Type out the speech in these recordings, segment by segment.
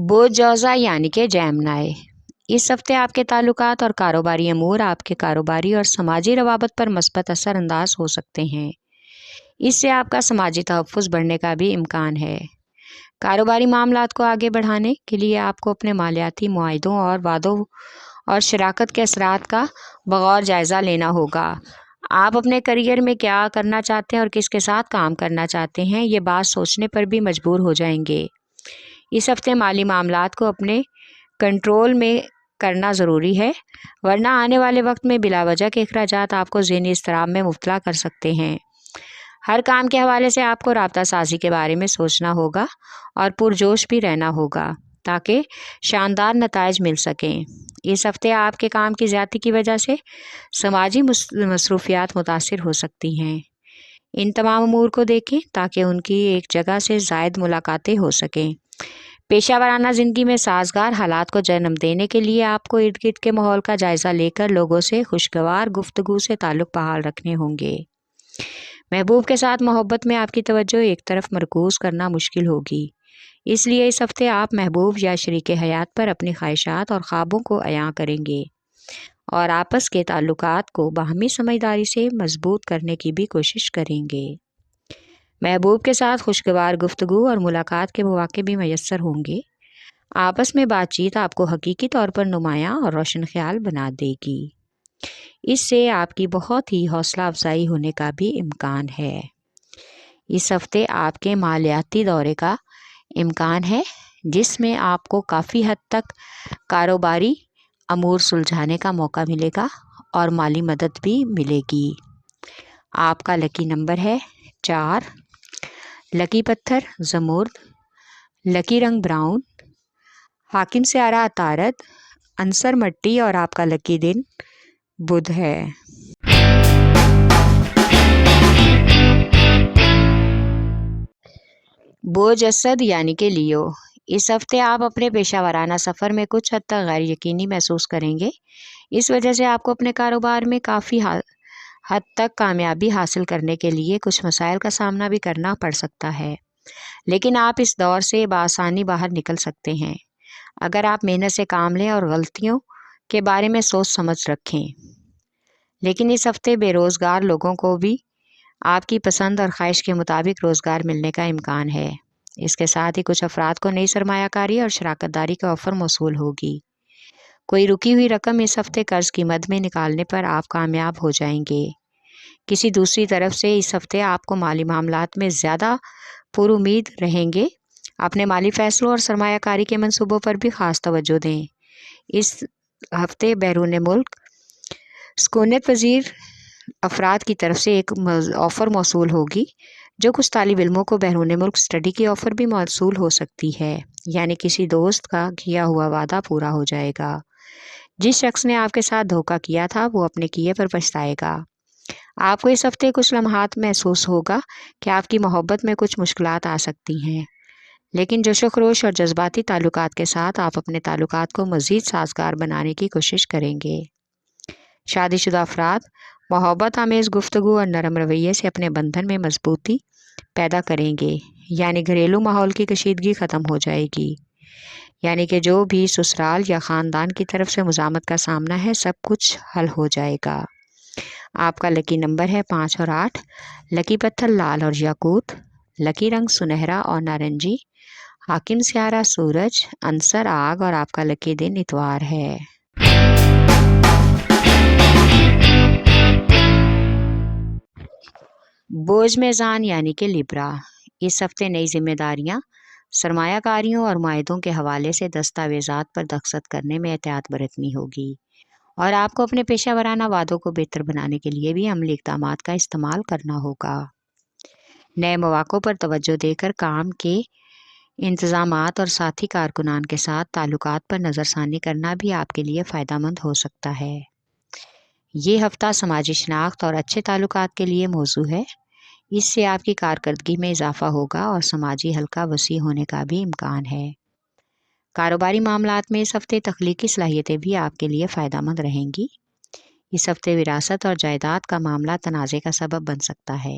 बोझ जौज़ा यानी कि जेमिनी। इस हफ्ते आपके ताल्लुकात और कारोबारी अमूर आपके कारोबारी और समाजी रवाबत पर मस्बत असर अंदाज हो सकते हैं। इससे आपका समाजी तहफ़्फ़ुज़ बढ़ने का भी इम्कान है। कारोबारी मामलात को आगे बढ़ाने के लिए आपको अपने मालियाती मुआहदों और वादों और शराकत के असरात का बग़ौर जायज़ा लेना होगा। आप अपने करियर में क्या करना चाहते हैं और किसके साथ काम करना चाहते हैं, ये बात सोचने पर भी मजबूर हो जाएंगे। इस हफ्ते माली मामलात को अपने कंट्रोल में करना ज़रूरी है, वरना आने वाले वक्त में बिलावजह के अखराजात आपको ज़हनी इज़्तिराब में मुब्तला कर सकते हैं। हर काम के हवाले से आपको राब्ता साज़ी के बारे में सोचना होगा और पुरजोश भी रहना होगा ताकि शानदार नताइज मिल सकें। इस हफ्ते आपके काम की ज़्यादती की वजह से समाजी मसरूफियात मुतासिर हो सकती हैं। इन तमाम अमूर को देखें ताकि उनकी एक जगह से ज़ायद मुलाकातें हो सकें। पेशा वराना ज़िंदगी में साजगार हालात को जन्म देने के लिए आपको इर्द गिर्द के माहौल का जायज़ा लेकर लोगों से खुशगवार गुफ्तगू से ताल्लुक़ बहाल रखने होंगे। महबूब के साथ मोहब्बत में आपकी तवज्जो एक तरफ मरकूज़ करना मुश्किल होगी, इसलिए इस हफ्ते आप महबूब या शरीके हयात पर अपनी ख्वाहिशात और ख्वाबों को अयां करेंगे और आपस के ताल्लुकात को बाहमी समझदारी से मजबूत करने की भी कोशिश करेंगे। महबूब के साथ खुशगवार गुफ्तगू और मुलाकात के मौके भी मैसर होंगे। आपस में बातचीत आपको हकीकी तौर पर नुमायाँ और रोशन ख्याल बना देगी। इससे आपकी बहुत ही हौसला अफजाई होने का भी इम्कान है। इस हफ्ते आपके मालियाती दौरे का इम्कान है, जिसमें आपको काफ़ी हद तक कारोबारी अमूर सुलझाने का मौका मिलेगा और माली मदद भी मिलेगी। आपका लकी नंबर है 4, लकी पत्थर ज़मुर्द, लकी रंग ब्राउन, हाकिम स्यारा अतारद, अंसर मट्टी और आपका लकी दिन बुध है। बोझ असद यानी कि लियो। इस हफ्ते आप अपने पेशा वराना सफ़र में कुछ हद तक गैर यकीनी महसूस करेंगे। इस वजह से आपको अपने कारोबार में काफ़ी हद तक कामयाबी हासिल करने के लिए कुछ मसाइल का सामना भी करना पड़ सकता है, लेकिन आप इस दौर से बआसानी बाहर निकल सकते हैं अगर आप मेहनत से काम लें और गलतियों के बारे में सोच समझ रखें। लेकिन इस हफ्ते बेरोज़गार लोगों को भी आपकी पसंद और ख्वाहिश के मुताबिक रोज़गार मिलने का इम्कान है। इसके साथ ही कुछ अफराद को नई सरमायाकारी और शराकतदारी का ऑफ़र मौसूल होगी। कोई रुकी हुई रकम इस हफ्ते कर्ज की मद में निकालने पर आप कामयाब हो जाएंगे। किसी दूसरी तरफ से इस हफ्ते आपको माली मामलात में ज़्यादा पुरुमीद रहेंगे। अपने माली फ़ैसलों और सरमायाकारी के मंसूबों पर भी ख़ास तवज्जो दें। इस हफ्ते बैरून मुल्क सुकूनत पज़ीर अफराद की तरफ से एक ऑफ़र मौसूल होगी, जो कुछ तालिब इल्मों को बैरून मुल्क स्टडी की ऑफ़र भी मौसूल हो सकती है, यानी किसी दोस्त का किया हुआ वादा पूरा हो जाएगा। जिस शख्स ने आपके साथ धोखा किया था वो अपने किए पर पछताएगा। आपको इस हफ्ते कुछ लम्हात महसूस होगा कि आपकी मोहब्बत में कुछ मुश्किलात आ सकती हैं, लेकिन जोशो खरोश और जज्बाती ताल्लुकात के साथ आप अपने ताल्लुकात को मज़ीद साजगार बनाने की कोशिश करेंगे। शादीशुदा अफराद मोहब्बत आमेज़ गुफ्तगू और नरम रवैये से अपने बंधन में मजबूती पैदा करेंगे, यानी घरेलू माहौल की कशीदगी ख़त्म हो जाएगी। यानी कि जो भी ससुराल या ख़ानदान की तरफ से मुज़ामत का सामना है, सब कुछ हल हो जाएगा। आपका लकी नंबर है 5 और 8, लकी पत्थर लाल और याकूत, लकी रंग सुनहरा और नारंगी, हाकिम स्यारा सूरज, अंसर आग और आपका लकी दिन इतवार है। बोझ मेज़ान यानी कि लिब्रा। इस हफ्ते नई जिम्मेदारियां, सरमायाकारियों और मायदों के हवाले से दस्तावेज़ात पर दस्तखत करने में एहतियात बरतनी होगी और आपको अपने पेशा वराना वादों को बेहतर बनाने के लिए भी अमली इक़दामात का इस्तेमाल करना होगा। नए मौक़ों पर तवज्जो देकर काम के इंतज़ामात और साथी कारकुनान के साथ ताल्लुकात पर नज़रसानी करना भी आपके लिए फ़ायदेमंद हो सकता है। ये हफ्ता समाजी शनाख्त और अच्छे ताल्लुकात के लिए मौजू है। इससे आपकी कारकर्दगी में इजाफा होगा और समाजी हल्का वसी होने का भी इम्कान है। कारोबारी मामलात में इस हफ्ते तख्लीकी सलाहियतें भी आपके लिए फ़ायदेमंद रहेंगी। इस हफ्ते विरासत और जायदाद का मामला तनाज़े का सबब बन सकता है,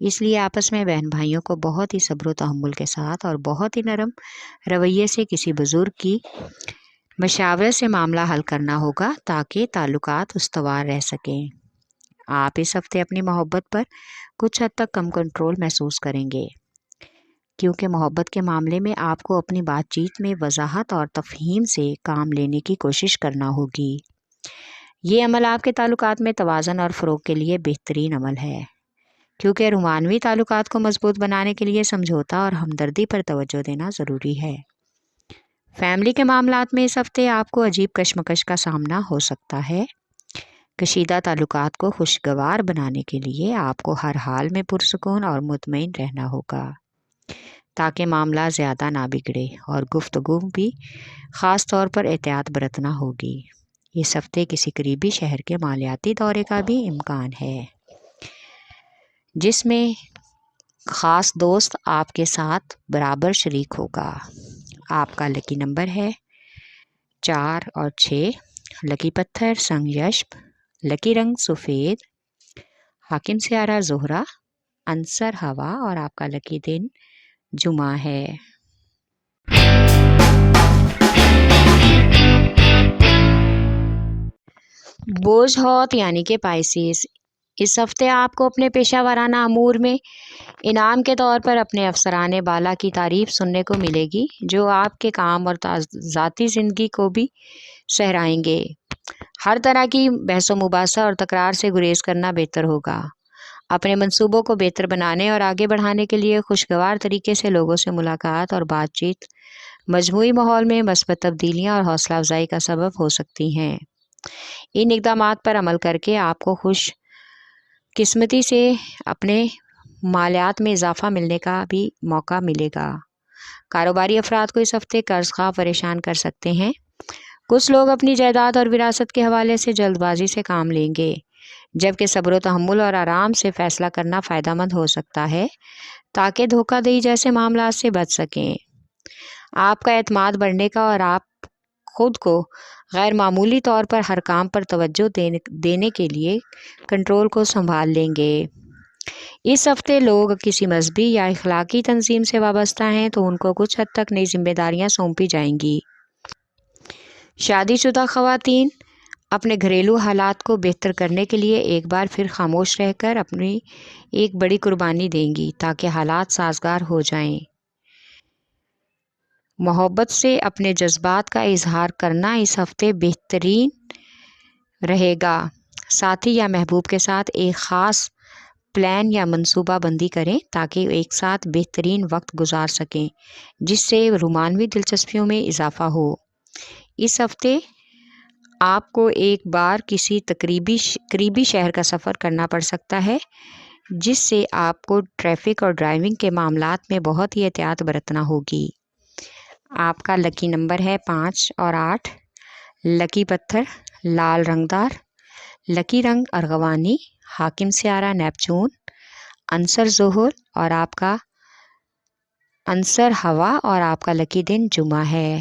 اس لیے آپس میں بہن بھائیوں کو بہت ہی صبر و تحمل کے ساتھ اور بہت ہی نرم رویے سے کسی بزرگ کی مشاورت سے معاملہ حل کرنا ہوگا تاکہ تعلقات استوار رہ سکیں۔ آپ اس ہفتے اپنی محبت پر کچھ حد تک کم کنٹرول محسوس کریں گے، کیونکہ محبت کے معاملے میں آپ کو اپنی بات چیت میں وضاحت اور تفہیم سے کام لینے کی کوشش کرنا ہوگی۔ یہ عمل آپ کے تعلقات میں توازن اور فروغ کے لیے بہترین عمل ہے، کیونکہ رومانوی تعلقات کو مضبوط بنانے کے لیے سمجھوتا اور ہمدردی پر توجہ دینا ضروری ہے۔ فیملی کے معاملات میں اس ہفتے آپ کو عجیب کشمکش کا سامنا ہو سکتا ہے۔ کشیدہ تعلقات کو خوشگوار بنانے کے لیے آپ کو ہر حال میں پرسکون اور مطمئن رہنا ہوگا تاکہ معاملہ زیادہ نہ بگڑے، اور گفتگو بھی خاص طور پر احتیاط برتنا ہوگی۔ اس ہفتے کسی قریبی شہر کے مالیاتی دورے کا بھی امکان ہے، جس میں خاص دوست آپ کے ساتھ برابر شریک ہوگا۔ آپ کا لکی نمبر ہے 4 اور 6۔ لکی پتھر سنگ یشب، لکی رنگ سفید، حاکم سیارہ زہرہ، عنصر ہوا، اور آپ کا لکی دن جمعہ ہے۔ بوجھ ہوت یعنی کہ پائسیس، اس ہفتے آپ کو اپنے پیشہ ورانہ امور میں انعام کے طور پر اپنے افسران بالا کی تعریف سننے کو ملے گی، جو آپ کے کام اور ذاتی زندگی کو بھی سہرائیں گے۔ ہر طرح کی بحث و مباحثہ اور تکرار سے گریز کرنا بہتر ہوگا۔ اپنے منصوبوں کو بہتر بنانے اور آگے بڑھانے کے لیے خوشگوار طریقے سے لوگوں سے ملاقات اور بات چیت مجموعی ماحول میں مثبت تبدیلیاں اور حوصلہ افزائی کا سبب ہو سکتی ہیں۔ ان اقدامات پر عمل کر کے آپ کو خوش قسمتی سے اپنے مالیات میں اضافہ ملنے کا بھی موقع ملے گا۔ کاروباری افراد کو اس ہفتے قرض خواہ پریشان کر سکتے ہیں۔ کچھ لوگ اپنی جائیداد اور وراثت کے حوالے سے جلد بازی سے کام لیں گے، جبکہ صبر و تحمل اور آرام سے فیصلہ کرنا فائدہ مند ہو سکتا ہے تاکہ دھوکہ دہی جیسے معاملات سے بچ سکیں۔ آپ کا اعتماد بڑھنے کا اور آپ خود کو غیر معمولی طور پر ہر کام پر توجہ دینے کے لیے کنٹرول کو سنبھال لیں گے۔ اس ہفتے لوگ کسی مذہبی یا اخلاقی تنظیم سے وابستہ ہیں تو ان کو کچھ حد تک نئی ذمہ داریاں سونپی جائیں گی۔ شادی شدہ خواتین اپنے گھریلو حالات کو بہتر کرنے کے لیے ایک بار پھر خاموش رہ کر اپنی ایک بڑی قربانی دیں گی تاکہ حالات سازگار ہو جائیں۔ محبت سے اپنے جذبات کا اظہار کرنا اس ہفتے بہترین رہے گا۔ ساتھی یا محبوب کے ساتھ ایک خاص پلان یا منصوبہ بندی کریں تاکہ ایک ساتھ بہترین وقت گزار سکیں، جس سے رومانوی دلچسپیوں میں اضافہ ہو۔ اس ہفتے آپ کو ایک بار کسی قریبی شہر کا سفر کرنا پڑ سکتا ہے، جس سے آپ کو ٹریفک اور ڈرائیونگ کے معاملات میں بہت ہی احتیاط برتنا ہوگی۔ آپ کا لکی نمبر ہے 5 اور 8۔ لکی پتھر لال رنگدار، لکی رنگ ارغوانی، حاکم سیارہ نیپچون، عنصر زحل، اور آپ کا عنصر ہوا، اور آپ کا لکی دن جمعہ ہے۔